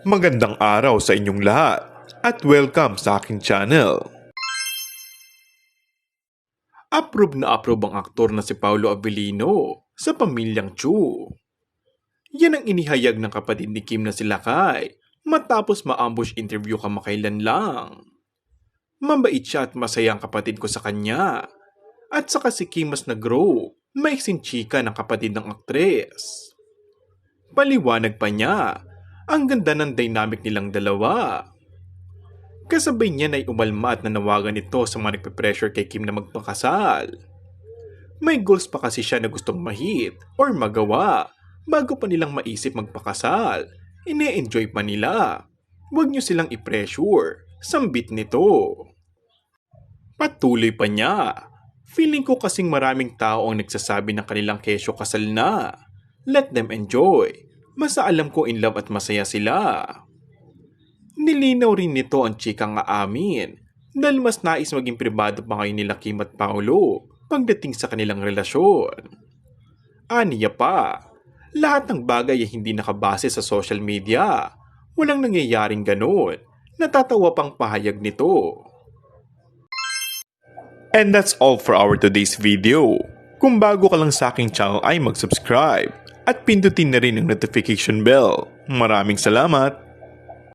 Magandang araw sa inyong lahat at welcome sa aking channel. Approve na approve ang aktor na si Paolo Avellino sa pamilyang Chu. Yan ang inihayag ng kapatid ni Kim na si Lakay matapos ma-ambush interview kamakailan lang. Mabait siya at masaya ang kapatid ko sa kanya. At saka si Kim mas nag-grow, maiksing chika ng kapatid ng aktres. Paliwanag pa niya, ang ganda ng dynamic nilang dalawa. Kasabay niya ay umalma at nanawagan ito sa mga nagpe-pressure kay Kim na magpakasal. May goals pa kasi siya na gustong mahit or magawa bago pa nilang maisip magpakasal. Ine-enjoy pa nila. Huwag niyo silang i-pressure. Sambit nito. Patuloy pa niya. Feeling ko kasing maraming tao ang nagsasabi ng kanilang kesyo kasal na. Let them enjoy. Basta alam ko in love at masaya sila. Nilinaw rin nito ang chikang aamin dahil mas nais maging pribado pa ngayon nila Kim at Paolo pagdating sa kanilang relasyon. Aniya pa, lahat ng bagay ay hindi nakabase sa social media. Walang nangyayaring ganun. Natatawa pang pahayag nito. And that's all for our today's video. Kung bago ka lang sa aking channel ay mag-subscribe at pindutin na rin ang notification bell. Maraming salamat!